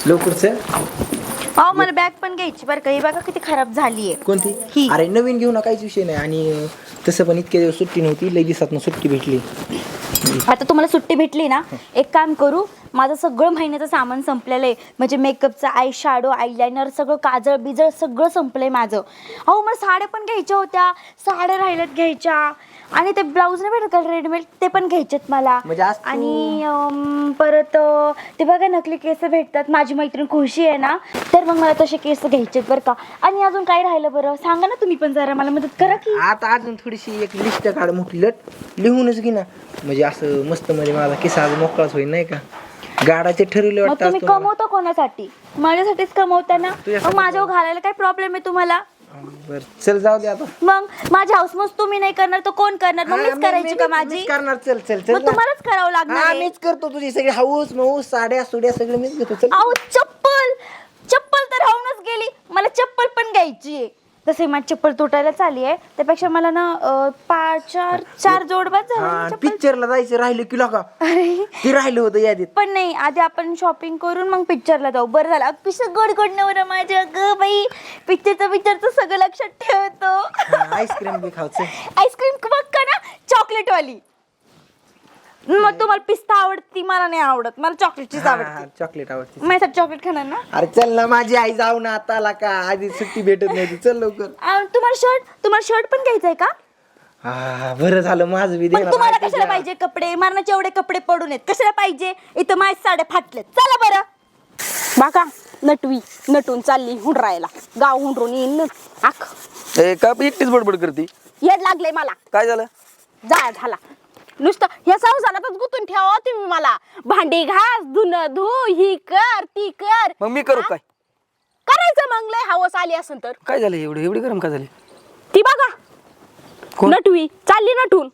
लवकर चल. अहो मला बॅग पण घ्यायची बरं का. ही बघा किती खराब झालीये. कोणती? ही. अरे नवीन घेऊ ना, काहीच विषय नाही. आणि तसं पण इतके दिवस सुट्टी नव्हती, लई दिवसात सुट्टी भेटली. आता तुम्हाला सुट्टी भेटली ना, एक काम करू, माझं सगळं महिन्याचं सामान संपलेलं आहे. म्हणजे मेकअपचं, आय शॅडो, आयलायनर, सगळं काजळ बिजळ सगळं संपलंय माझं. अहो मला साड्या पण घ्यायच्या होत्या, साड्या राहिल्यात घ्यायच्या. आणि ते ब्लाऊज नाही भेटत का रेडीमेड, ते पण घ्यायचेत मला. म्हणजे आज आणि परत ते बघा नकली केस भेटतात. माझी मैत्रीण खुशी आहे ना, तर मग मला तसे केस घ्यायचेत बरं का. आणि अजून काय राहिलं बरं सांगा ना तुम्ही पण, जरा मला मदत करा की. आता अजून थोडीशी एक लिस्ट काढ मोठी लट, लिहूनच घे ना. म्हणजे असं मस्त मध्ये माझा किस्सा आज मोकळाच होईल नाही का. गाडाचे ठरवले मग वाटतं तुम्ही कमवता कोणासाठी? माझ्यासाठीच कमवता ना. मग माझ्यावर घालायला काय प्रॉब्लेम आहे तुम्हाला? बर चल जाऊ दे आता. मग माझी हाऊसमौज तुम्ही नाही करणार तर कोण करणार? मग मीच करायची का माझी? मीच करणार. चल चल चल मग तुम्हालाच करावं लागणार आहे. मीच करतो तुझी सगळी हाऊस माऊस साड्या सुड्या सगळं मीच घेतो. चल. अहो चप्पल चप्पल तर राहूनच गेली, मला चप्पल पण घ्यायची आहे. तसे माझी चप्पल तुटायला चालली आहे, त्यापेक्षा मला ना चार जोड बस झाले. पिक्चरला जायचं राहिलं की का अरे ते राहिलं होतं यादीत. पण नाही, आधी आपण शॉपिंग करून मग पिक्चरला जाऊ. बरं झालं पिक्चर गडगड नवरा माझ्या ग बाई. पिक्चरचं सगळं लक्षात ठेवतो. आईस्क्रीम बी खायचं. आईस्क्रीम बघ का ना, चॉकलेट वाली. मग तुम्हाला पिस्ता आवडती, मला नाही आवडत. मला चॉकलेटचीच आवडते. चॉकलेट आवडते. माझ्यासाठी चॉकलेट खाणार ना? अरे चल ना, माझी आई जाऊ ना आता आला का. आधी सुट्टी भेटत नव्हती. चल लवकर. तुम्हाला शर्ट पण घ्यायचंय का? हा बरं झालं माझं बी पण तुम्हाला कशाला पाहिजे कपडे? मरणाचे एवढे कपडे पडून आहेत, कशाला पाहिजे? इथं माझ्या साड्या फाटल्यात. चला बरं. बाका नटवी नटून चालली हुंडरायला, गाव हुंडरून येईन आख. का एकटीच बडबड करते? येड लागले मला. काय झालं? जाळ झाला नुसतं. ह्या संसारातच गुंतून ठेवा तुम्ही मला. भांडी घास, धुणं धु, ही कर ती कर. मग मी करू काय? करायचं मग लय हवस आली असेल तर. काय झालं एवढी गरम का झाली? ती बघा कोण? नटवी चालली नटून.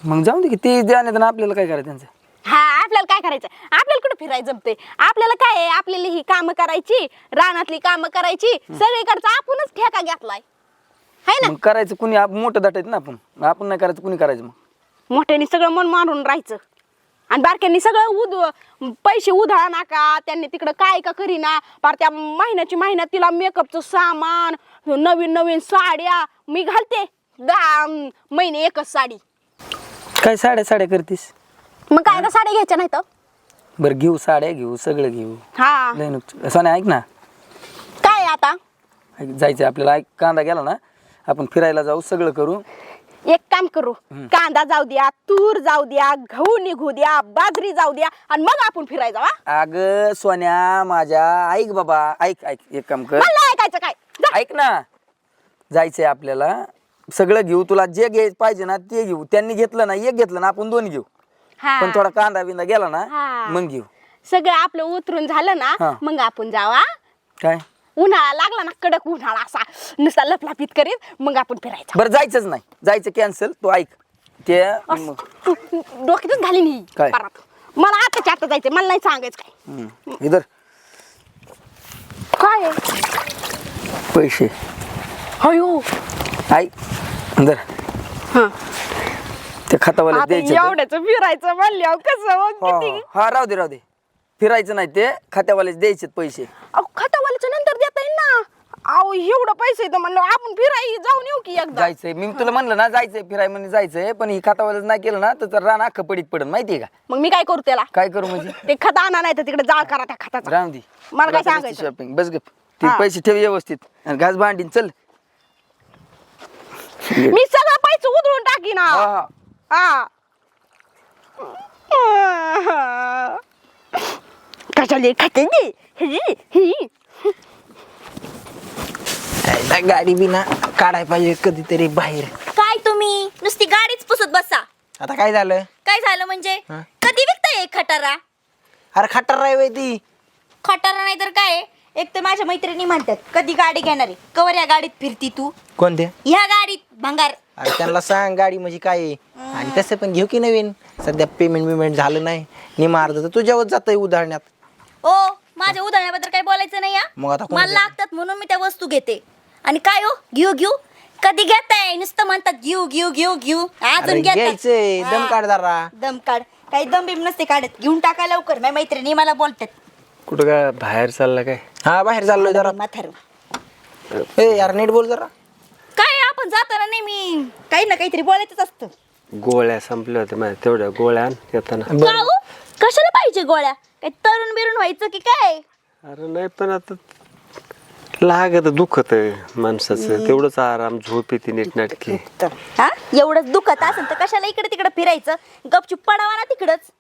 मग जाऊ दे की ते द्याने आपल्याला काय करायचं त्यांचं. हा आपल्याला काय करायचं? आपल्याला कुठे फिरायचं जमते? आपल्याला काय आहे, आपल्याला ही कामं करायची, रानातली कामं करायची. सगळीकडचा आपणच ठेका घेतलाय है ना. मग करायचं कुणी मोठं दाटायचं ना. आपण नाही करायचं, कुणी करायचं? मग मोठ्यांनी सगळं मन मारून राहायचं आणि बारक्यांनी सगळं पैसे उधळा नाका. त्यांनी तिकडं काय का करीना. पार त्या महिन्यात तिला मेकअपचं सामान, नवीन नवीन साड्या. मी घालते 10 महिने एकच साडी. काय साड्या करतीस? मग काय का साड्या घ्यायच्या नाही तर? बरं घेऊ, साड्या घेऊ, सगळं घेऊ. हा लय नुकसान. सोन्या ऐक ना, काय आता जायचं आपल्याला. कांदा गेला ना, आपण फिरायला जाऊ, सगळं करू. एक काम करू, कांदा जाऊ द्या, तूर जाऊ द्या, गहू निघू द्या, बाजरी जाऊ द्या, आणि मग आपण फिरायला जाऊ. अग सोन्या माझ्या, ऐक बाबा, ऐक एक काम कर. मला ऐकायचं काय? जा. ऐक ना, जायचंय आपल्याला, सगळं घेऊ. तुला जे घ्यायचं पाहिजे ना ते घेऊ. त्यांनी घेतलं ना, एक घेतलं ना, आपण 2 घेऊ. हा. पण थोडा कांदा बिंदा गेला ना, हा. मग घेऊ. सगळं आपलं उतरून झालं ना, हा. मग आपण जावा. काय उन्हाळा लागला ना, कडक उन्हाळा असा नुसता लपलापीत करीत, मग आपण फिरायचं. बरं जायचंच नाही, जायचं कॅन्सल. तू ऐक ते डोक्यातच घाली नाही काय? परत. मला आता जायचं, मला नाही सांगायचं काय. इधर काय पैसे अयो ऐक इधर. हा. ते खातावाले आता द्यायचे. एवढ्याचं फिरायचं म्हणल्यावर कसं मग किती? हा राहू दे. फिरायचं नाही, ते खात्यावाले द्यायचे पैसे. अहो खतावाल्याच्या नंतर देता येईल ना. अहो एवढं पैसे तर म्हणलं आपण फिराय जाऊन येऊ की एकदा. जायचंय, मी तुला म्हणलं ना जायचंय फिराय म्हणजे जायचंय. पण ही खातावालेच नाही केलं ना तर रान अख्खं पडीत पडन, माहितीये का? मग मी काय करू त्याला? काय करू म्हणजे? ते खत आणा नाही तर तिकडे जाळ करा त्या खताचा. राहून दे. मला काय सांगायचं? शॉपिंग बस गप. ते हा. पैसे ठेव व्यवस्थित आणि घास भांडीन चल. मी सगळं पैसे उधळून टाकी ना. हा. कशाला खाते गाडी बी ना काढाय पाहिजे कधीतरी बाहेर. काय तुम्ही नुसती गाडीच पुसत बसा. आता काय झालं? काय झालं म्हणजे? हा? कधी विकताय खटारा? अरे खट्टर राय ती. खटारा नाही तर काय? एक तर माझ्या मैत्रिणी म्हणतात कधी गाडी घेणार आहे, कवर या गाडीत फिरती तू? कोणत्या? ह्या गाडीत भंगार. अरे त्यांना सांग गाडी म्हणजे काय आहे. आणि तसं पण घेऊ की नवीन. सध्या पेमेंट झालं नाही, निमा अर्ध तर तुझ्यावर जातंय उदाहरणात. ओ माझ्या उदाहरणाबद्दल काही बोलायचं नाही मग आता या. कोण मला लागतात म्हणून मी त्या वस्तू घेते. आणि काय हो घेऊ कधी घेताय? नुसतं म्हणतात घेऊ अरे अजून घ्यायचंय, दम काढ जरा. दम काढ. काही दम बिम नसते काढत. घेऊन टाका लवकर. माझ्या मैत्रिणी मला बोलतात कुठं काय बाहेर चालला काय? हा बाहेर चाललोय जरा. म्हातार ए यार नीट बोल जरा. काय आपण जाताना नेहमी काही ना काहीतरी बोलायचंच असतं. गोळ्या संपल्या होत्या माझ्या, तेवढ्या गोळ्या आण येताना. का हो? कशाला पाहिजे गोळ्या? काय तरुण बिरून व्हायचं की काय? अरे नाही पण आता लागत दुखत माणसाचं, तेवढंच आराम झोप येते नीटनाटकी. हा एवढंच दुखत असेल तर कशाला इकडे तिकडे फिरायचं? गपचूप पडावा ना तिकडच.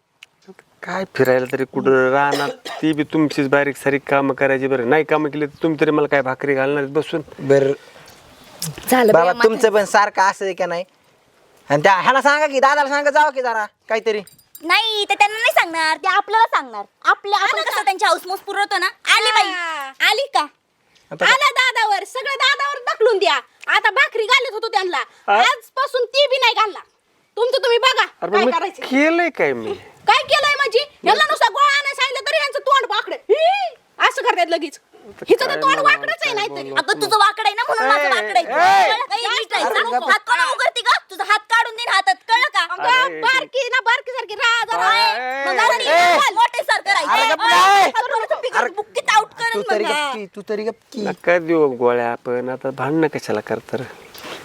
काय फिरायला तरी कुठं राहणार, ती बी तुमचीच बारीक सारीक कामं करायची. बरं नाही कामं केली तर तुम्ही तरी मला काय भाकरी घालणार बसून? बर झालं बाबा बाई, तुमचं पण सारखं असं आहे का नाही? आणि त्या ह्याला सांगा की दादाला सांगा जावं की जरा काहीतरी. नाही ते त्यांना नाही सांगणार, ते आपल्याला सांगणार. आपण कसं त्यांची हाऊसमौस पुरवतो ना. आली बाई, आली का? आला दादावर, सगळं दादावर ढकलून द्या. आता भाकरी घालत होतो त्यांना, आजपासून ती बी नाही घालणार. तुमचं तुम्ही बघा अरे काय मी करायचं. केलंय काय मी? काय केलंय म्हणजे? यांना नुसता गोळा आणायला सांगितलं तरी यांचं तोंड वाकडं असं करतात लगेच. हिचं तर तोंड वाकडच आहे. नाही तरी अगं तुझं वाकड आहे ना म्हणून माझं वाकड आहे. काही नीट राहायचं. हात कोणा उघडती का? तुझा हात काढून दे हातात, कळलं का? अगं, बारकी ना बारकी सारखी राहा जरा. मग जरा नीट मोठे सारखं राहायचं. बुक्कीत आउट तू करून तरी मग. गप्पी, तू तरी गप्पी. नका देऊ गोळ्या, आपण आता भांडणं कशाला करतात?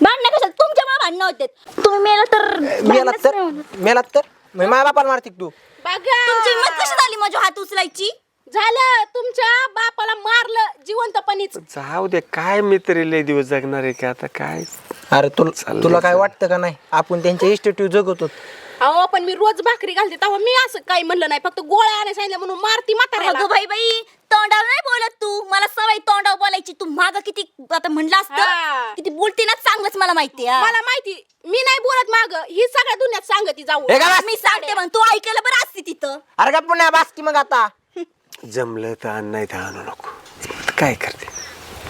भांडणं कशाला? तुमच्यामुळे भांडणं होते. तुम्ही मेला तर मेलात तर मग माझ्या बापाला मारती का तू? बघा तुमची हिंमत कशी झाली माझ्या हात उचलायची? झालं, तुमच्या बापाला मारलं जिवंतपणीच. जाऊ दे, काय मी तरी लय दिवस जगणार आहे की आता काय? अरे तुला काय वाटतं का नाही आपण त्यांच्या इन्स्टिट्यूट जगवतो? अहो पण मी रोज भाकरी घालते तेव्हा मी असं काही म्हणलं नाही, फक्त गोळ्या आणायला सांगितलं म्हणून मारती म्हाताऱ्याला. अगं बाई तोंडावर नाही बोलत तू. मला सवय तोंडावर बोलायची. तू मागं किती आता म्हणलं हा. असतं, किती बोलते ना चांगलंच मला माहिती आहे. मला माहिती, मी नाही बोलत माग, ही सगळ्या दुनियात सांगती जाऊ. हे का बस? मी सांगते मग तू ऐकायला बरं असते तिथं. अरे का पुन्हा बास की मग आता. जमलं तर आण, नाही तर आणू नको. काय करते?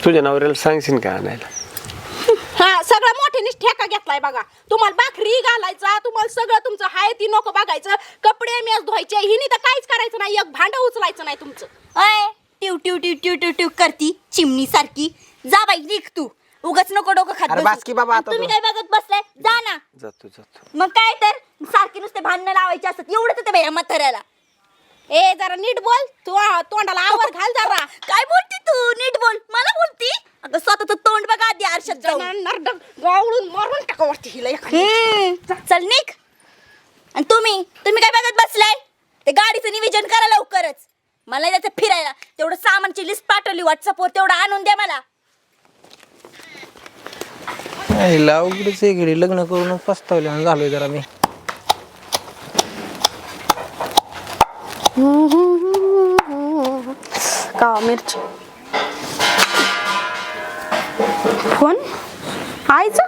तुझ्या नवऱ्याला सांगशील का आणायला? हा सगळं मोठ्यानेच ठेका घेतलाय बघा. तुम्हाला भाकरी घालायचा, तुम्हाला सगळं तुमचं हाय ती नको बघायचं. कपडे मेस धुवायचे, हिनी तर काहीच करायचं नाही. एक भांड उचलायचं नाही तुमचं. अय टिव टिव टिव टिव टिव टिव करती चिमणी सारखी. जा बाई निघ तू. उगाच नको डोकं खात अरे बसू. बास की बाबा आणि आता तुम्ही तू. काय बघत बसलाय? जा ना. जातो मग काय तर सारखी नुसते भांडणं लावायचे असतात. एवढंच होते बाई म्हाताऱ्याला. ए जरा नीट बोल, तू तोंडाला आवर घाल जरा. काय बोलती तू? नीट बोल. मला बोलती? अगं स्वतःचं तोंड बघा आधी आरशात जाऊन. नरडक गावळून मारून टाका वाटते हिला एखादी. चल निघ. आणि तुम्ही काय बघत बसलाय? ते गाडीचं नियोजन करा लवकरच. मला जायचं फिरायला. तेवढं सामानची लिस्ट पाठवली व्हॉट्सअपवर, तेवढं आणून द्या मला. उघडच घडी लग्न करून पस्तावले झालोय जरा मी. का मिरची फोन आईचा.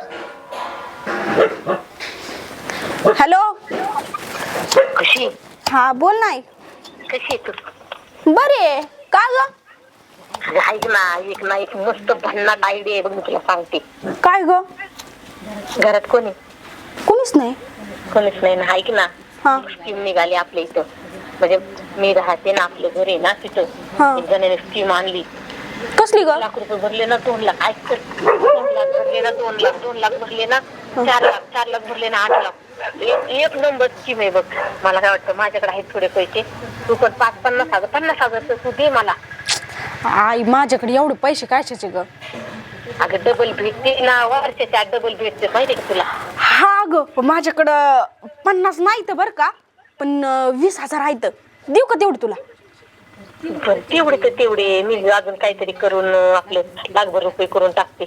हॅलो कशी हा बोल नाही. कशी तू? बरे आहे का ग? ऐक ना एक मस्त भन्नाट आयडिया आहे बघ, मी तुला सांगते. काय ग? घरात कोणी कोणीच नाही. कोणीच नाही ना. ऐक ना, हा स्कीम निघाली आपल्या इथं. म्हणजे मी राहते ना आपल्या घरी ना तिथं. हा. एक जणाने स्कीम आणली. कसली ग? 2 लाख रुपये भरले ना, 2 लाख. ऐक तर, 2 लाख भरले ना, 2 लाख भरले ना, 4 लाख भरले ना, 8 लाख. एक नंबर स्कीम आहे बघ. मला काय वाटतं माझ्याकडे आहेत थोडे पैसे, तू पण 50,000 तर तू दे मला. आई माझ्याकडे एवढे पैसे कशाचे ग? अगं डबल भेटते ना, वर्षाच्या डबल भेटते माहिती का तुला? हा ग माझ्याकडं 50 नाही तर बर का, पण 20,000 आहेत. देऊ का तेवढे तुला? पण तेवढे तर तेवढे, मी अजून काहीतरी करून आपलं लाखभर रुपये करून टाकते.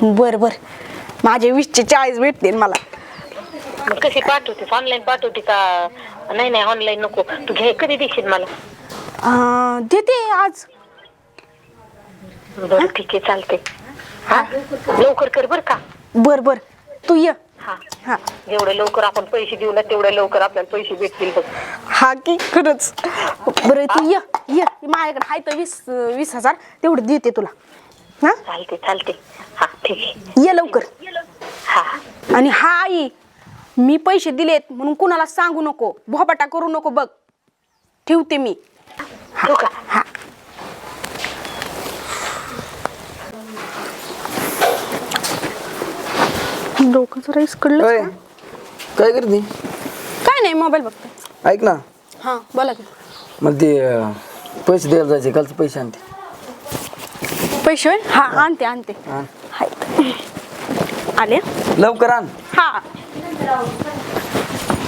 बर बर, माझे 20चे 40 भेटतील मला. मग कशी पाठवतेस? ऑनलाईन पाठवते का? नाही ऑनलाईन नको. तू घे, कधी देशील मला? देते आज. बरं ठीक आहे, चालते. हा लवकर कर बर का. बर बर तू ये. हा हा जेवढं लवकर आपण पैसे देऊ ना तेवढ्या लवकर आपल्याला पैसे भेटतील बघ. हा की खरंच. बरं तू ये ये, माझ्याकडे आहे तर 20,000 तेवढं देते तुला. हा चालते. हा ठीक आहे, ये लवकर. हा. आणि हा आई, मी पैसे दिलेत म्हणून कुणाला सांगू नको, भोपाटा करू नको बघ. ठेवते मी. ठेवू का? हा डोकं जरा इसकडलं. ओय, काय करते? काय नाही, मोबाईल बघते. ऐक ना, हा बोला की. मग ते पैसे द्यायला जायचे कालचे पैसे आणते पैसे होय? हा आणते आणते आण. हाय. आले लवकर आण हा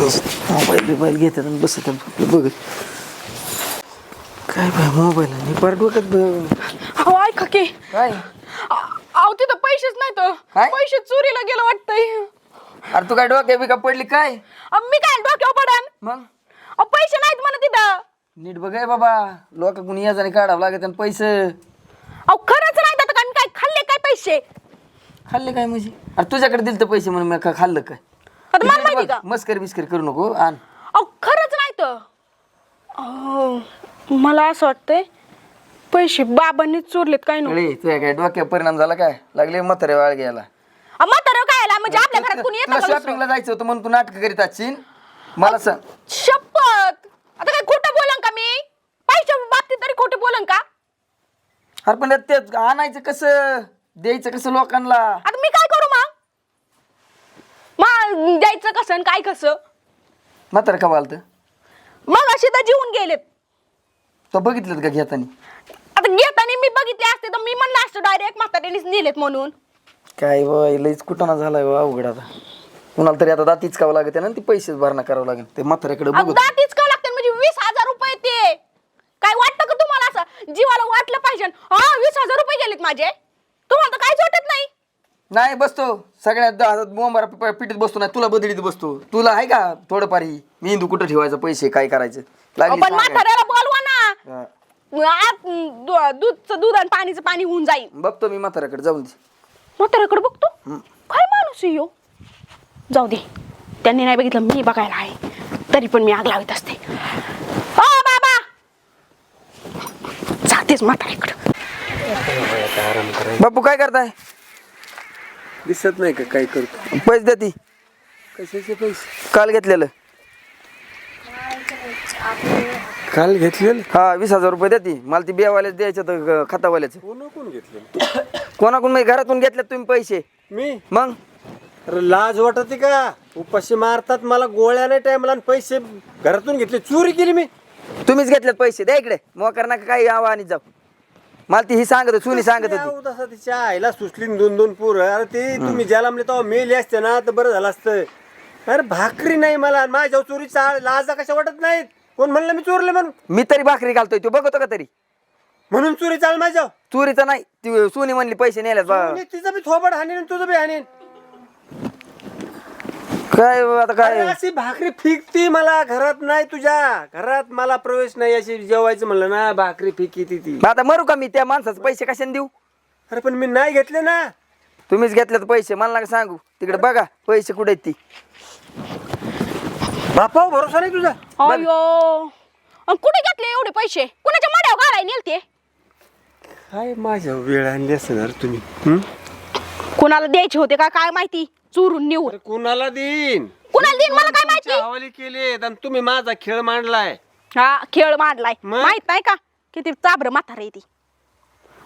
मोबाईल घेतात आणि बसत बघत काय बाय मोबाईल आणि पार डोक्यात अहो ऐका की काय अहो तिथं पैसेच नाही तर काय? पैसे चोरीला गेलं वाटतंय अरे तू काय डोक्या बिका पडली काय मी काय डोक्यावर पडन मग अहो पैसे नाहीत म्हणा तिथं नीट बघाय बाबा लोक कुणी याजाने काढावं लागत आणि पैसे अहो खरंच नाही तर काय मी काय खाल्ले काय पैसे खाल्ले काय म्हणजे अरे तुझ्याकडे दिले तर पैसे म्हणून मी का खाल्लं काय आता मला माहिती का मस्करी बिस्करी करू नको आण अहो खरंच नाही तर अहो, मला असं वाटतंय पैसे बाबांनीच चोरलेत काय नको कळे तुझ्या काय डोक्यावर परिणाम झाला काय लागले म्हातारे वाळ घ्यायला म्हातारं काय आला म्हणजे आपल्या घरात कुणी तुला येतं का शॉपिंगला जायचं होतं म्हणून तू नाटक करीत असशील मला सांग दुसरं? शपथ आता काय खोटं बोलन का मी पैशाच्या बाबतीत तरी खोटं बोलन का अरे पण ते आणायचं कसं द्यायचं कसं लोकांना आता मी काय करू मग द्यायचं कसं आणि काय कसं म्हातारं का बालत मग अशी तर जीवन गेलेत तो बघितलं का घेताना आता घेताना मी बघितले असते तर मी म्हणलं असतं डायरेक्ट म्हाताऱ्यानेच नेलेत म्हणून काय बाय लईच कुठं झालाय बा अवघड आता कुणाला तरी आता दातीच कावं लागत ना ती पैसेच भरणा करावं लागेल ते म्हाताऱ्याकडे बघू दाटीच का लागते म्हणजे 20,000 रुपये ते काय वाटतं का तुम्हाला असं जीवाला वाटलं पाहिजे हा 20,000 रुपये गेलेत माझे तुम्हाला तर काहीच वाटत नाही नाही बसतो सगळ्यात बोंबारा पिटीत बसतो नाही तुला बदलीत बसतो तुला आहे का थोडंफार ही मेंदू कुठं ठेवायचं पैसे काय करायचं लागली पण सांगायला. म्हाताऱ्याला बोलवा ना हा. आत दूधचं दूध आणि पाणीचं पाणी होऊन जाईल बघतो मी म्हाताऱ्याकडे जाऊन दे म्हाताऱ्याकडे बघतो काय माणूस आहे ह्यो? जाऊ दे त्यांनी नाही बघितलं मी बघायला आहे तरी पण मी आग लावत असते ओ बाबा जातेच म्हाताऱ्याकडे आराम करायला बापू काय करताय दिसत नाही का काय करतो पैसे देती कशाचे पैसे काल घेतलेलं काल घेतलेलं हा 20,000 रुपये देती मला ती बेवाल्याच द्यायचं तर खतावाल्याचं कोण घेतलेलं कोणाकडून म्हणजे घरातून घेतले तुम्ही पैसे मी मग अरे लाज वाटते का उपाशी मारतात मला गोळ्या नाही टाइमला आणि पैसे घरातून घेतले चोरी केली मी तुम्हीच घेतलेत पैसे द्या इकडे मोकर नका काही यावं आणि जाऊ मला ती ही सांगत होती सुनी सांगत होती आहो तसं तिच्या आईला सुचली 2-2 पोरं अरे ते तुम्ही ज्याला म्हणले तेव्हा मेली असते ना तर बरं झालं असतं अरे भाकरी नाही मला माझ्या चोरीचा लाजा कशा वाटत नाहीत कोण म्हणलं मी चोरले म्हणून मी तरी भाकरी घालतोय तू बघतो का तरी म्हणून चोरी चाल माझ्या चोरीचं नाही ती सुनी म्हणली पैसे नेल्यात बा. तिचं बी थोबड हाणीन तुझं बी हाणीन काय आता काय अरे अशी भाकरी फिकती मला घरात नाही तुझ्या घरात मला प्रवेश नाही अशी जेवायचं म्हणलं ना भाकरी फिकी ती मग आता मरू का मी त्या माणसाचे पैसे कशाने देऊ अरे पण मी नाही घेतले ना तुम्हीच घेतलेत पैसे मला नका सांगू तिकडे बघा पैसे कुठे आहेत ती बापा भरोसा नाही तुझा अयो आणि कुठे घेतले एवढे पैसे कुणाच्या मड्यावर घालाय नेलते काय माझ्या वेळ आणली असणार तुम्ही कुणाला द्यायचे होते का काय माहिती चोरून नेऊन अरे कुणाला देईन कुणाला देईन मला काय माहिती हवाली केले आणि तुम्ही माझा खेळ मांडलाय हा खेळ मांडलाय मग? माहित नाही का किती चाबर म्हातारे ती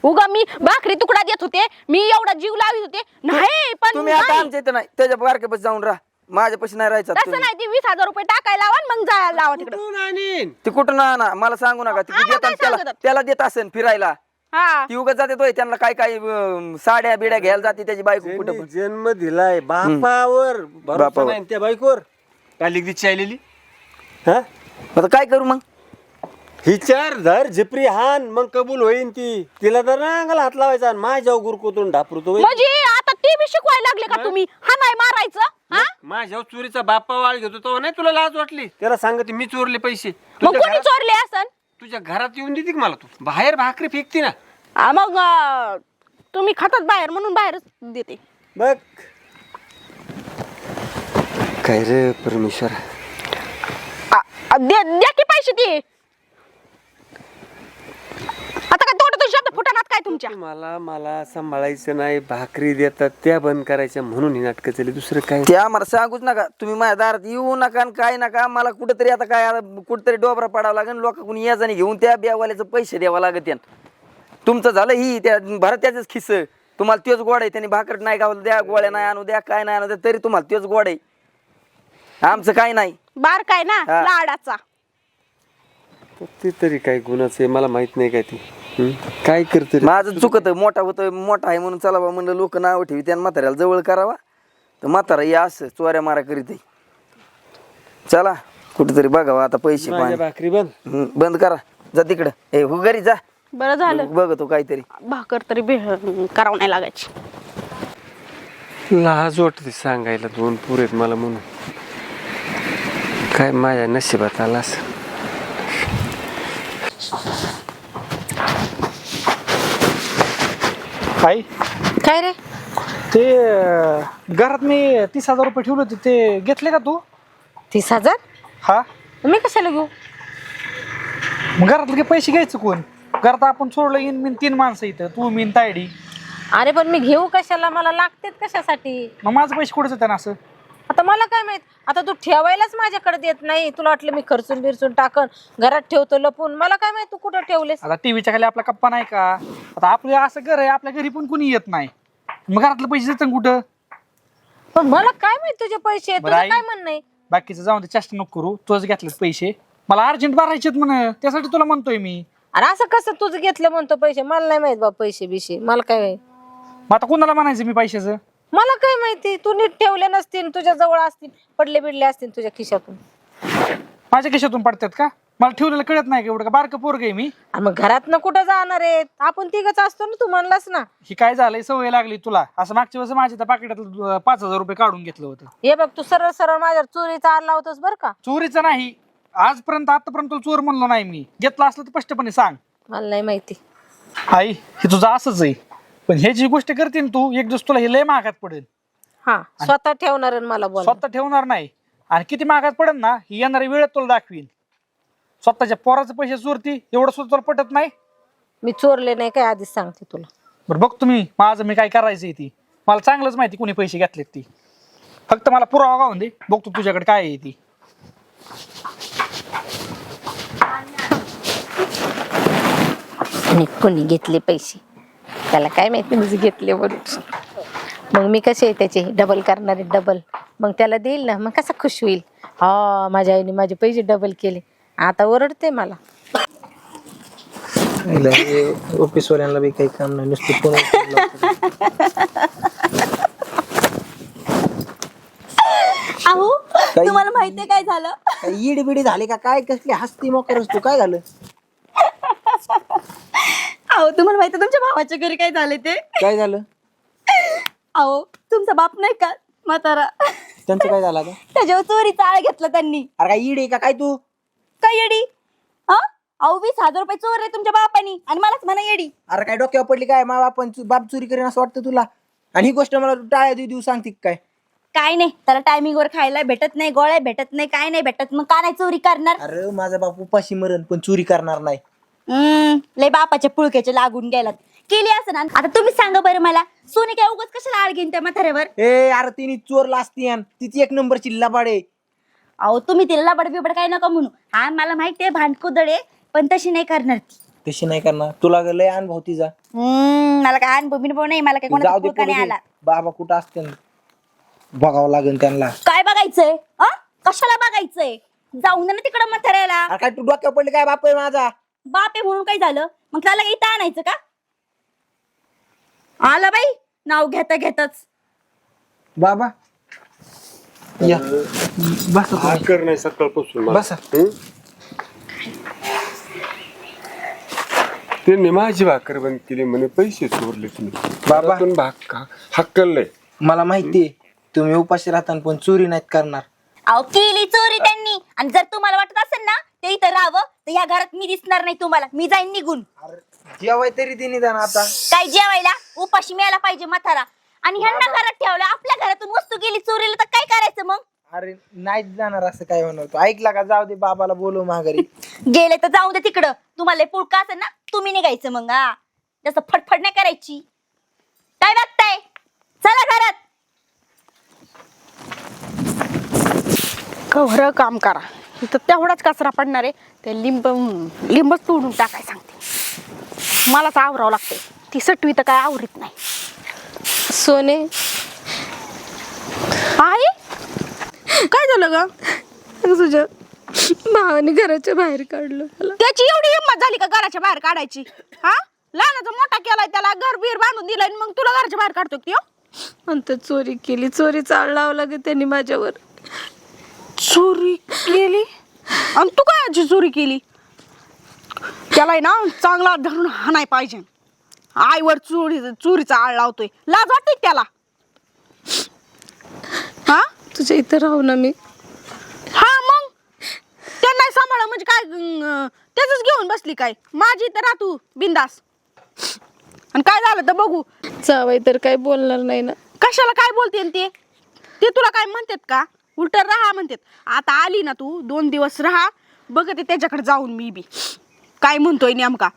उगा मी भाकरी तुकडा देत होते मी एवढा जीव लावित होते नाही पण तुम्ही आता नाही. आमच्या इथं नाही त्याच्या बारकेपाशी जाऊन राहा माझ्या पैसे नाही राहायचं तसं नाही ती 20,000 रुपये टाकायला लावा आणि मग जायला लावा तिकडं कुठून आणीन ती कुठं ना मला सांगू नका ती आम्हाला देतात काय त्याला सांगतात? त्याला देत असेल फिरायला हा ती उगाच जाते तो त्यांना काय काय साड्या बिड्या घ्यायला जाते त्याची बायको कुठं ज्यांनी जन्म दिलाय बापावर भरोसा बापावर. नाही त्या बायकोवर काय लिखदीची आलेली हा पण आता काय करू मग हिचार धर झिपरी हान मग कबूल होईन ती तिला तर नांगाला हात लावायचा आणि माझ्या गुरकुतून ढापरतो म्हणजे आता ते बी शिकवायला लागले का तुम्ही हा नाही मारायचं हा माझ्या चोरीचा बाप्पा वाळ घेतो तो नाही तुला लाज वाटली त्याला सांगते मी चोरले पैसे मग तुझ्या कोणी घरात- चोरले असन तुझ्या घरात येऊन देते का मला तू बाहेर भाकरी फेकते ना मग तुम्ही खातात बाहेर म्हणून बाहेरच देते बघ काय रे परमेश्वर द्या की पैसे ते आता काय तोट शब्द फुटाणात काय तुमच्या मला सांभाळायचं नाही भाकरी देतात त्या बंद करायच्या म्हणून ही नाटकं चालली दुसरं काय ते आम्हाला सांगूच नका तुम्ही माझ्या दारात येऊ नका आणि काय नका मला कुठेतरी आता काय कुठेतरी डोबरा पडावं लागेल लोकांकडून याजाने घेऊन त्या बेवाल्याचं पैसे द्यावं लागत तुमचं झालं ही त्या भरत त्याच खिस्स तुम्हाला तेच गोड आहे त्यांनी भाकर नाही गावलं द्या गोळ्या नाही आणू द्या काय नाही आणू द्या तरी तुम्हाला तेच गोड आहे आमचं काय नाही बार काय ना हा. लाडाचा ते तरी काय गुणाचं आहे मला माहित नाही काय ती काय करते रे? माझं चुकत मोठा होतं मोठा आहे म्हणून चला बा म्हणलं लोक नाव ठेवी त्या म्हाताऱ्याला जवळ करावा तर म्हातारा या असं चोऱ्या मारा करीत आहे. चला कुठेतरी बघावा आता पैसे माझ्या पाणी भाकरी बंद. बंद करा जा तिकडं ए हो घरी जा बरं झालं बघतो काहीतरी भाकर तरी करावं नाही लागायची. लाज वाटते सांगायला 2 पोरं आहेत मला म्हणून काय माझ्या नशिबात आला असं. आई काय रे ते घरात मी 30,000 रुपये ठेवले होते ते घेतले का तू 30,000 हा मी कशाला घेऊ? मग घरातले पैसे घ्यायचं कोण घरात आपण सोडलं येईन मी 3 माणसं इथं तू मी तायडी अरे पण मी घेऊ कशाला मला लागतेत कशासाठी? मग माझं पैसे कुठेच होते ना असं आता मला काय माहित आता तू ठेवायलाच माझ्याकडे देत नाही तुला वाटलं मी खर्चून बिरचून टाकन घरात ठेवतो लपून मला काय माहित तू कुठं ठेवलेस? आता टीव्हीच्या खाली आपला कप्पा नाही का आता आपलं असं घर आहे आपल्या घरी पण कुणी येत नाही मग घरातले पैसे देतात कुठं पण मला काय माहित तुझे पैसे बरं तुझं आई. काय म्हणणं आहे? बाकीचं जाऊन ते चेष्टा नको करू तुझं घेतलेत पैसे मला अर्जंट भरायचेत म्हण त्यासाठी तुला म्हणतोय मी अरे असं कसं तुझं घेतलं म्हणतो पैसे मला नाही माहित बाबा पैसे बिशे मला काय माहित मग आता कुणाला म्हणायचं मी पैशाचं मला काय माहिती तू नीट ठेवले नसतील तुझ्या जवळ असतील पडले बिडले असतील तुझ्या खिशातून माझ्या खिशातून पडतात का मला ठेवलेलं कळत नाही का एवढं का बारकं पोरग आहे मी आणि मग घरात ना कुठं जाणार आहेत आपण तिघच असतो ना तू म्हणलास ना. ही काय झालंय सवय लागली तुला असं मागच्या वेळेस माझ्या त्या पाकिटातलं 5,000 रुपये काढून घेतलं होतं हे बघ तू सरळ सरळ माझ्यावर चोरीचा आला होतास बरं का. चोरीचं नाही आतापर्यंत तुला चोर म्हणलो नाही मी घेतला असलं तर स्पष्टपणे सांग मला नाही माहिती. आई हे तुझं असंच आहे पण हे जी गोष्ट करते ना तू एक दिवस तुला हे लय महागात पडेल हा स्वतः ठेवणार आणि मला बोल. स्वतः ठेवणार नाही आणि किती महागात पडेल ना ही येणारी वेळेत तुला दाखवीन स्वतःच्या पोराचे पैसे चोरती एवढं सुद्धा तुला पटत नाही. मी चोरले नाही काय आधीच सांगते तुला. बरं बघ तुम्ही माझं मी काय करायचंय ती मला चांगलंच माहिती कोणी पैसे घेतलेत ती फक्त मला पुरावा गावून दे बघतो तुझ्याकडे काय आहे ती. आणि कोणी घेतले पैसे त्याला काय माहिती म्हणजे घेतले म्हणून मग मी कसे त्याचे डबल करणारे डबल मग त्याला देईल ना मग कसा खुश होईल. हा माझ्या आईने माझे पैसे डबल केले आता ओरडते मला. ऑफिसवाल्यांना बी काही काम नाही नुसतं फोन अहो तुम्हाला माहितीये काय झालं? ईड बिडी झाली का काय कसली हस्ती मोकरच तू काय झालं अहो तुम्हाला माहिती तुमच्या भावाच्या घरी काय झाले ते? काय झालं अहो तुमचा बाप नाही का म्हातारा त्यांचं काय झालं आता त्याच्यावर चोरीचा आळ घेतला त्यांनी. अरे काय ईड आहे का काय तू काय येडी? हा अहो 20,000 रुपये चोरले तुमच्या बापानी आणि मलाच म्हणा येडी. अरे काय डोक्यावर पडली काय मा बाप चोरी करेन असं वाटतं तुला आणि ही गोष्ट मला टाळ्या देऊ सांगते काय काय नाही त्याला टायमिंग वर खायला भेटत नाही गोळ्या भेटत नाही काय नाही भेटत मग का नाही चोरी करणार? अरे माझा बाप उपाशी मरण पण चोरी करणार नाही. लय बापाच्या पुळक्याचे लागून गेलात केली असं ना. आता तुम्ही सांगा बरं मला सोने काय उगाच कशाला आळ घेईन त्या म्हाताऱ्यावर? ए अरे तिने चोरला असती तिची 1 नंबरची लबाडे. अहो तुम्ही तिला लबड बिबड काय नका म्हणू हा मला माहितीये भांडकुदळे पण तशी नाही करणार ती. तशी नाही करणार तुला लय अनुभव तिचा मला काय अनुभव नाही मला काय कोणाचा जाऊ दे पुळका नाही पडू दे. आला. बाबा कुठं असते बघावं लागेल त्यांना. काय बघायचंय कशाला बघायचंय जाऊन दे ना तिकडं म्हाताऱ्याला. अरे काय तू डोक्यावर पडली काय बाप आहे माझा बाप आहे म्हणून काय झालं मग त्याला इथं आणायचं का? आला बाई नाव घेता घेताच. बाबा या बस भाकर नाही सकाळपासून मला. बसा. त्यांनी माझी भाकर बंद केली म्हणे पैसे चोरले तुम्ही बाबा. बाबा हक्कलय मला माहितीये तुम्ही उपाशी राहता पण चोरी नाहीत करणार. अहो केली चोरी त्यांनी आणि जर तुम्हाला वाटत असेल ना ते इथं राहावं तर या घरात मी दिसणार नाही तुम्हाला मी जाईन निघून. जेवाय तरी दिनी जाणार आता काय जेवायला उपाशी मिळायला पाहिजे म्हातारा आणि ह्यांना घरात ठेवलं आपल्या घरातून वस्तू गेली चोरीला तर काय करायचं मग? अरे नाहीच जाणार असं काय म्हणतो तू ऐकला का जाऊ दे बाबाला बोलव माघारी. गेले तर जाऊ दे तिकडं तुम्हाला पुळका असेल ना तुम्ही निघायचं मग हा जसं फटफट नाही करायची. काय बघताय चला घरात. खरं काम करा इथं तेवढाच कचरा पडणार आहे ते लिंबच तोडून टाकाय सांगते मलाच आवरावं लागते ती सटवी तर काय आवरीत नाही. सोने आई काय झालं ग तुझं? भावाने घराच्या बाहेर काढलं मला. त्याची एवढी हिंमत झाली का घराच्या बाहेर काढायची? हा, लहानाचा मोठा केलाय, त्याला घर बीर बांधून दिलंय आणि मग तुला घराच्या बाहेर काढतो की? म्हणतात चोरी केली, चोरीचा आळ लावला ग त्यांनी माझ्यावर. चोरी केली? आणि तू काय याची चोरी केली? त्याला आहे ना चांगला धरून हाणाय पाहिजे. आईवर चोरीचा आळ लावतोय, लाज वाटते त्याला? हा, तुझ्या इथं राहू ना मी. हा मग त्यांना सांभाळ म्हणजे काय त्याच घेऊन बसली काय? माझी तर राह तू बिंदास. आणि काय झालं तर बघू. जावई तर काय बोलणार नाही ना. कशाला काय बोलते ते तुला काय म्हणतात का? उलट राहा म्हणतात. आता आली ना तू 2 दिवस राहा, बघते त्याच्याकडे जाऊन मी बी काय म्हणतोय नेमका.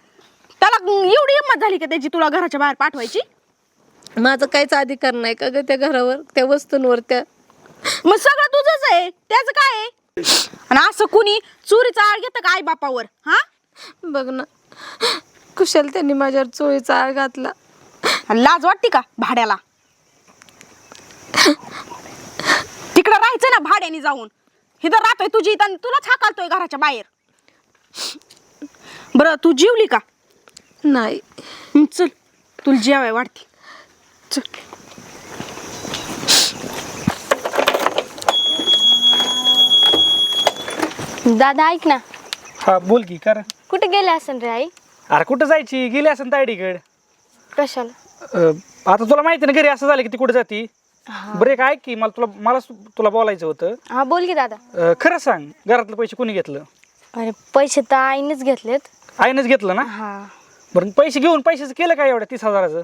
त्याला एवढी हिंमत झाली का त्याची तुला घराच्या बाहेर पाठवायची? माझं काहीच अधिकार नाही का ग त्या घरावर, त्या वस्तूंवर. त्या मग सगळं तुझंच आहे, त्याचं काय आहे? आणि असं कुणी चोरीचा आळ घेतं का आई बापावर? हा, बघ ना, कुशाल त्यांनी माझ्यावर चोरीचा आळ घातला. आणि लाज वाटते का भाड्याला? तिकडं राहायचं ना भाड्याने जाऊन. इथं राहतोय तुझी इथं, तुलाच हाकालतोय घराच्या बाहेर. बरं तू जेवली का? नाही. चल तुला जेवाय वाटते. चल. दादा ऐक ना, हा बोल की कर. कुठे गेले असेल रे आई? अरे कुठं जायची, गेली असेल तायडीकडे. कशाला? आता तुला माहिती ना घरी असं झालं की ती कुठे जाती. बरं एक ऐक की, मला तुला बोलायचं होतं. हा बोल की दादा. खरं सांग, घरातले पैसे कोणी घेतलं? अरे पैसे तर आईनेच घेतलेत. आईनंच घेतलं ना? हा. बरं पैसे घेऊन पैशाचं केलं काय एवढ्या 30,000चं?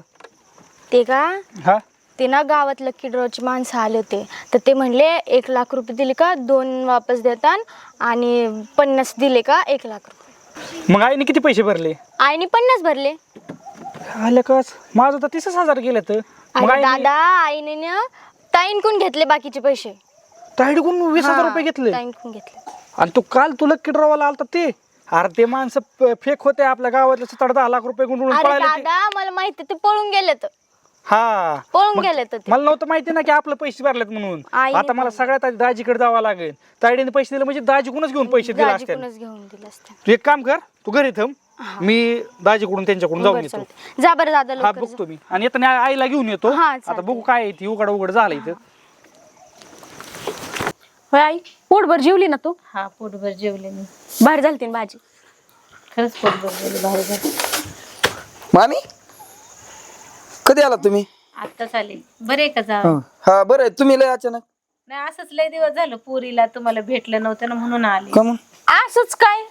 ते का, हा, ते ना गावात लकी ड्रॉची माणसं आले होते, तर ते म्हणले 1 लाख रुपये दिले का 2 वापस देतात, आणि 50 दिले का 1 लाख रुपये. मग आईने किती पैसे भरले? आईने 50 भरले. आलं काच, माझं तर 30,000 गेलं तर. मग अरे दादा, आईने ना ताईंकून घेतले बाकीचे पैसे. तायडीकडून 20,000 रुपये घेतले. ताईंकून घेतले. आणि तू काल तुला किडरावाला आलता ते? अरे ते माणसं फेक होते, आपल्या गावातले 7-10 लाख रुपये गुंडळून अरे पळाले ते. दादा, मला माहिती, ते पळून गेलेत. हा, पळून मग गेलेत ते. मला नव्हतं माहिती ना की आपलं पैसे भरलेत म्हणून. आईने आता मला सगळ्यात आधी दाजीकडे जावं लागेल. तायडीने पैसे दिले म्हणजे दाजीकडूनच घेऊन पैसे दिले असते. दाजीकडूनच घेऊन दिले असते. तू एक काम कर, तू घरी थांब, मी दाजीकडून त्यांच्याकडून जाऊन बरं, येतो. चालतंय. जा बरं दादा, हा लवकर जा. बघतो मी, आणि येताना आईला घेऊन येतो. हा, आता चालतंय. बघू काय आहे ती उघड झालं इथं. होय आई, पोटभर जेवली ना तू? हा, पोटभर जेवले मी. बाहेर झालती ना भाजी. खरंच पोटभर जेवले, बाहेर झाले. मामी कधी आला तुम्ही? आत्ताच आले. बरे का जावई? हा बरं, तुम्ही लय अचानक नाही, असंच लय दिवस झालं, पुरीला तुम्हाला भेटलं नव्हतं ना म्हणून आले. का मग? असंच काय?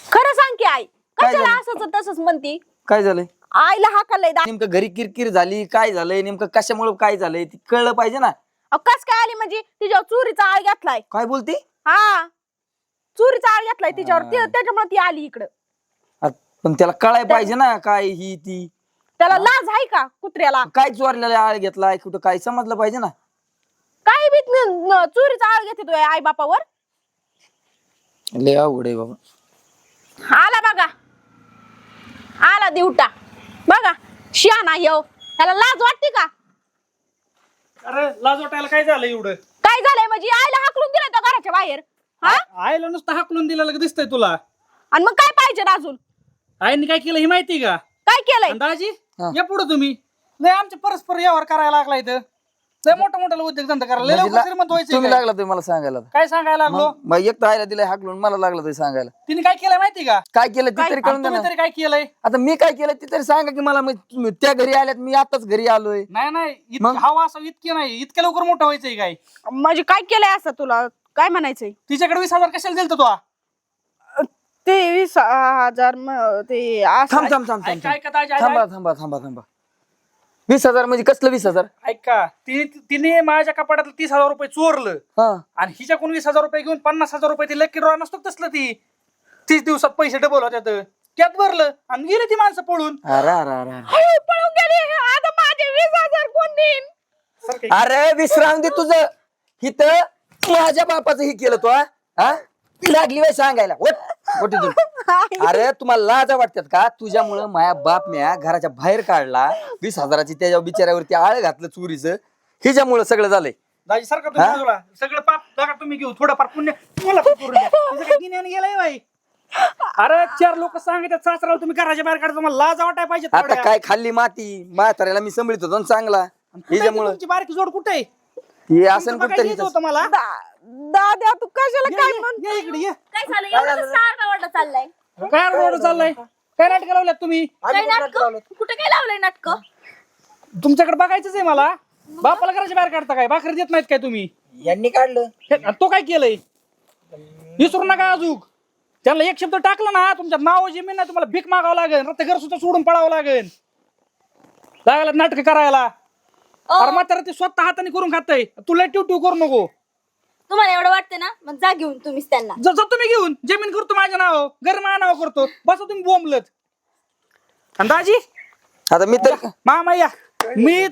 खरं सांग की आई, काय कशाला झालं? असंच तसंच म्हणती? काय झालंय? आईला हाकालय नेमकं घरी किरकिर झाली, काय झालंय नेमकं, कशामुळे काय झालंय ती कळलं पाहिजे ना. कस काय आली म्हणजे? तिच्यावर चोरीचा आळ घेतलाय. काय बोलती? हा, चोरीचा आळ घेतलाय तिच्यावर, त्याच्यामुळे ती आली इकडं. पण त्याला कळाय पाहिजे ना काय ही ती. त्याला लाज आहे का कुत्र्याला? काय चोरलेला आळ घेतलाय कुठं, काय समजलं पाहिजे ना. काय बी चोरीचा आळ घेते तुझ्या आई बापावर. लय अवघड आहे बाबा. आला बघा, आला दिवटा बघा, शियाना येऊ. त्याला लाज वाटते का? अरे लाज वाटायला काय झालं एवढं? काय झालंय म्हणजे? आईला हाकलून दिलं त्या घराच्या बाहेर. हा, आईला नुसतं हाकलून दिलेलं दिसतंय तुला. आणि मग काय पाहिजे अजून? आईने काय केलं हे माहिती का? काय केलंय? आणि दाजी हा. या पुढे तुम्ही लय आमचे परस्पर व्यवहार करायला लागला इथं. लय मोठा मोठा उद्योग धंदा करायला लय म्हणजे लवकर श्रीमंत व्हायचंय तुम्ही काय? लागला तुम्ही मला सांगायला. काय सांगायला लागलो? मग एक तर आयला दिलाय हाकलून, मला लागलं तरी सांगायला. तिने काय केलं माहिती का? काय केलं ती तरी कळून द्या तुम्ही ना. तरी काय केलंय? आता मी काय केलं ती तरी सांगा की मला. मग तुम्ही त्या घरी आल्यात, मी आताच घरी आलोय. नाही मग? हवा असं इतके नाही, इतक्या लवकर मोठं व्हायचंय काय? म्हणजे काय केलंय असं? तुला काय म्हणायचंय? तिच्याकडे 20,000 कशाला दिलत तू? ते 20,000 ते असं थांब थांब थांब थांब काय का दाजी, थांबा थांबा थांबा थांबा. 20,000 म्हणजे कसलं 20,000? ऐका, तिने माझ्या कपाटातलं 30,000 रुपये चोरलं, हा, आणि हिच्याकडून 20,000 रुपये घेऊन 50,000 रुपये ती लकी ड्रॉ नसतो तसलं, ती 30 दिवसात पैसे डबल होत्यात त्यात भरलं आणि गेली ती माणसं पळून. अरे अरे अरे हळू पळून गेली. आता माझे 20,000 कोण देईन? सारखं अरे विश्राम दे तुझं. इथं माझ्या बापाचं ही केलं तू. हा, लागली वेळ सांगायला. उठ इथून. अरे तुम्हाला लाजा वाटतात का? तुझ्यामुळं माझ्या बाप म्या घराच्या बाहेर काढला. 20,000ची त्याच्या बिचाऱ्यावरती आळ घातलं चोरीचं. हिच्यामुळं सगळं झालंय. दाजी सारखं तुम्ही बाजूला. सगळं पाप बघा तुम्ही घेऊ थोडंफार पुण्य तुम्हाला पण करून द्या. तुझं काय गिन्याने गेलाय बाई. अरे 4 लोक सांगितलं सासराला तुम्ही घराच्या बाहेर काढता मला लाज वाटाय पाहिजे आता थोड्या. काय खाल्ली माती म्हाताऱ्याला मी सांभाळत होतो ना चांगला त्याच्यामुळं तुमची बारकी जोड कुठे आहे? हे असं तुमचं कुठतरी बघायचं होतं मला. दाद्या तू कशाला काय म्हण ये इकडे ये. काय झालं एवढं सारखा वाटत चाललाय काय आरडाओरडा चाललाय? काय नाटक लावल्यात तुम्ही? काय नाटक कुठे काय लावलंय नाटक तुमच्याकडे बघायचंच आहे मला. बापाला घराच्या बाहेर काढता काय? भाकरी देत नाहीत काय तुम्ही? यांनी काढलं. आणि तो काय केलंय? विसरू नका अजून. त्यांना एक शब्द टाकला ना तुमच्या नाव जमीन नाही तुम्हाला भीक मागावं लागेल. रक्त घर सुद्धा सोडून पळावं लागेल. लागला नाटक करायला. अरे म्हातारा ते स्वतः हाताने करून खाताय. तुला ट्यू करू नको. तुम्हाला एवढं वाटतं ना मग जा घेऊन तुम्हीच त्यांना जा तुम्ही घेऊन जमीन करतो माझ्या नाव घर माझ्या नाव करतो बस तुम्ही बोंबलत. आणि दाजी आता मी तर मामा या मी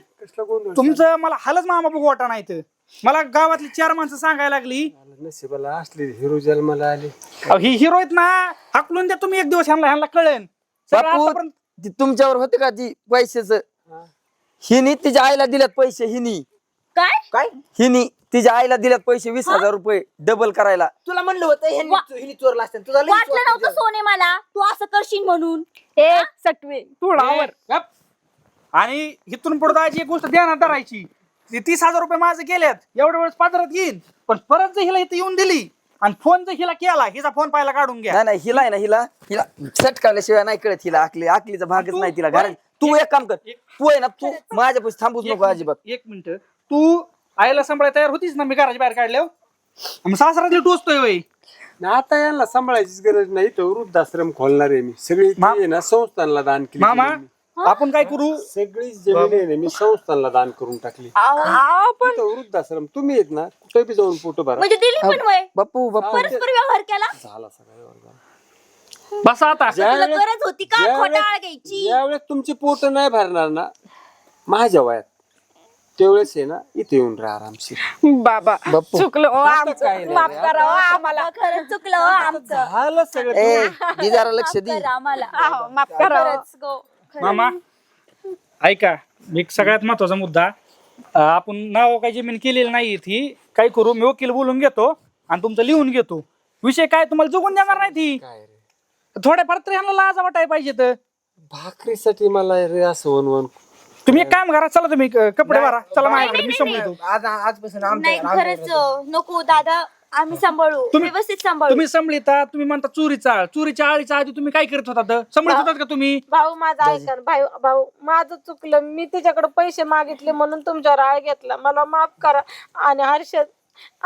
तुमचं मला हालच मामा बघू वाटा नाही तर मला गावातली 4 माणसं सांगायला लागली नशिबाला असली हिरो जन्माला आली. अहो, ही हिरो आहेत ना हाकलून द्या तुम्ही एक दिवस ह्यांना कळेन. सगळं बापू आतापर्यंत- ती तुमच्यावर होते का ती पैशाच हिनी तिच्या आईला दिल्यात पैसे हिनी काय हिनी तिच्या आईला दिल्यात पैसे 20,000 रुपये डबल करायला. तुला म्हणलं होतं हिने चोरला असतं तुझा लई वाटलं विश्वास नव्हतं सोने मला तू असं करशील म्हणून ए सटवे ए, गप. आणि इथून पुढे दाजी एक गोष्ट ध्यानात धरायची. ती 30,000 रुपये माझे गेल्यात एवढ्या वेळेस पादरात येईन पण परत जर हिला इथे येऊन दिली आणि फोन जर हिला केला हिचा फोन पाहिला काढून घ्या. नाही नाही हिला आहे ना हिला सटकावल्याशिवाय नाही कळत हिला आकलीचा भागच नाही तिला घरात. तू एक काम कर तू आहे ना तू माझ्या पैसे थांबूच नको अजिबात. एक मिनिट तू आईला सांभाळायला तयार होतीस ना मी घराच्या बाहेर काढल्यावर मग सासरातली टोचतोय वय. आता यांना सांभाळायचीच गरज नाही तर वृद्धाश्रम खोलणार आहे मी. सगळी ती आहे ना संस्थानला दान केली. मामा आपण काय करू सगळी जमीन आहे ना मी संस्थानला दान करून टाकली. आपण तिथं वृद्धाश्रम तुम्ही येत ना कुठे बी जाऊन फोटो भरा. म्हणजे दिली पण वय बापू परस्पर व्यवहार केला झाला सगळा. बस आता तुला गरज होती का खोटाळ घ्यायची ज्यावेळेस तुमची पोट नाही भरणार ना माझ्या वयात त्यावेळेस आहे ना इथे येऊन राहा आरामशीर. बाबा बाप्पू. चुकलं हो आमचं काय नाही माफ करा हो आम्हाला खरंच चुकलं हो आमचं झालं सगळं. ए दी जरा लक्ष दे. करा आम्हाला आहो, माफ करा हो. खरंच गो मामा ऐका एक सगळ्यात महत्वाचा मुद्दा आपण नाव काही जमीन केलेली नाही ती काय करू मी वकील बोलून घेतो आणि तुमचं लिहून घेतो. विषय काय तुम्हाला जगून देणार नाही ती काय रे थोड्याफार तरी ह्यांना लाज वाटाय पाहिजे तर भाकरीसाठी मला रे असं वन तुम्ही एक काम करा चला तुम्ही कपडे भरा चला माझ्याकडे मी सांभाळतो. आजपासून नाही खरंच नको दादा आम्ही सांभाळू तुम्ही- व्यवस्थित सांभाळू तुम्ही संभळीता तुम्ही म्हणता चोरीच्या आळीच्या आधी तुम्ही काय करत होता संभळत होतात का तुम्ही? भाऊ माझा ऐका ना, भाऊ माझं चुकलं मी तिच्याकडे पैसे मागितले म्हणून तुमच्यावर आळ घेतला मला माफ करा. आणि हर्षद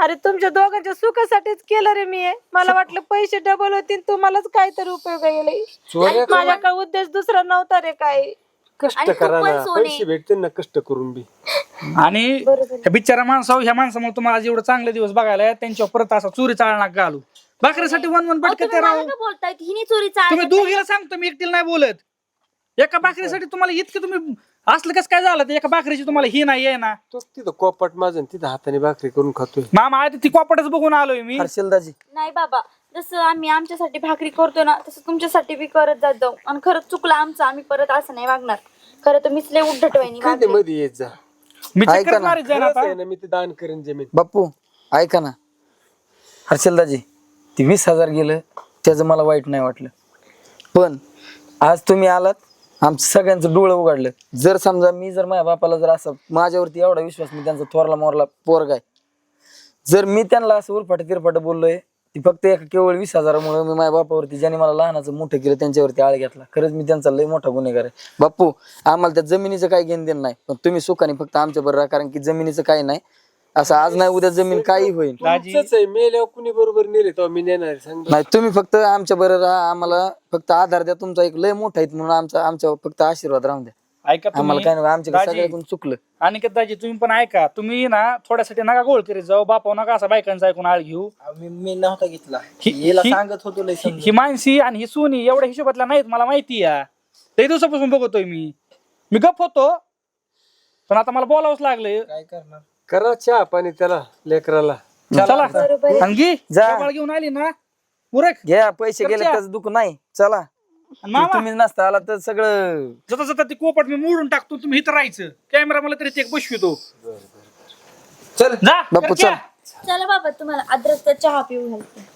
अरे तुमच्या दोघांच्या सुखासाठीच केलं रे मी हे. मला वाटलं पैसे डबल होतील तुम्हालाच काहीतरी उपयोग येईल माझ्याकडे उद्देश दुसरा नव्हता रे काही. कष्ट आणि तू करा पण ना सोने. पैसे भेटते ना कष्ट करून बी. आणि ह्या बिचारा माणसावर ह्या माणसामुळे तुम्हाला जेवढं चांगले दिवस बघायला आहेत, त्यांच्यावर परत असा चोरीचा आळ नका घालू. भाकरीसाठी वन अहो, बटके तुम्ही मला राहू का बोलताय हिने चोरीचा आळ तुम्ही घेतला? दोघीला सांगतो मी एकटीला नाही बोलत. एका भाकरीसाठी तुम्हाला इतके तुम्ही असलं कसं काय झालं तर एका भाकरीची तुम्हाला ही नाही आहे ना. तो तिथं कोपट माझं तिथं हाताने भाकरी करून खातोय. मामा आहे ती कॉपटच बघून आलोय मी. हर्षलदाजी नाही बाबा जसं आम्ही आमच्यासाठी भाकरी करतो ना तसं तुमच्यासाठी बी करत जात जाऊ. आणि खरंच चुकलं आमचं आम्ही परत असं नाही वागणार. खरं तर मीच लय उद्धटवाईनी कधी वागले. मध्ये येत जा. मी ऐका चक्कर ना. मारीत जाईन खरंच आता. आहे ना मी ते दान करेन जमीन. बाप्पू ऐका ना हर्षलदाजी ती 20,000 गेलं त्याचं मला वाईट नाही वाटलं पण आज तुम्ही आलात आमचं सगळ्यांचं डोळं उघडलं. जर समजा मी जर माझ्या बापाला जर असं माझ्यावरती एवढा विश्वास मी त्यांचा थोरला मोरला पोरगा आहे जर मी त्यांना असं उरफाट तिरफाट बोललोय ती फक्त एका केवळ 20,000मुळे मी माझ्या बापावरती ज्याने मला लहानाचं मोठं केलं त्यांच्यावरती आळ घेतला. खरंच मी त्यांचा लय मोठा गुन्हेगार आहे. बाप्पू आम्हाला त्या जमिनीचं काही घेणं देणं नाही पण तुम्ही सुखाने फक्त आमच्या बरोबर राहा कारण की जमिनीचं काही नाही असं आज नाही उद्या जमीन काही होईल तुमचंच आहे मेल्यावर कुणी बरोबर नेले तेव्हा मी नेणार आहे, सांग बरं. नाही तुम्ही फक्त आमच्या बरोबर राहा आम्हाला फक्त आधार द्या तुमचा एक लय मोठा आहेत म्हणून आमच्या फक्त आशीर्वाद राहून द्या. ऐका आम्हाला काय नाही आमच्या दाजी, सगळ्याकडून चुकलं. आणि दाजी तुम्ही पण ऐका तुम्ही ना थोड्यासाठी नका गोळ करीत जाऊ बापा नका असा बायकांचा ऐकून आळ घेऊ. मी नव्हता घेतला हि- याला हि- सांगत होतो लय समजून. ही मानसी आणि ही सोनी एवढ्या हिशोबातल्या नाहीत मला माहिती आहे. ते दिवसापासून बघतोय मी गप होतो पण आता मला बोलावंच लागलंय. काय करणार करा चहा पाणी त्याला लेकराला. चला आणि घे जा. गबाळ घेऊन आली ना उरक घ्या पैसे गेले चर्चा. त्याचं दुःख नाही चला आणि मामा तुम्ही नसता आला तर सगळं जाता जाता ती कोपट मी मोडून टाकतो तुम्ही इथं राहायचं कॅमेरा मला तरी ते एक बसवितो. चल जा बापू, घरच्या. चल. चला बाबा तुम्हाला अद्रकचा चहा पिऊ घालते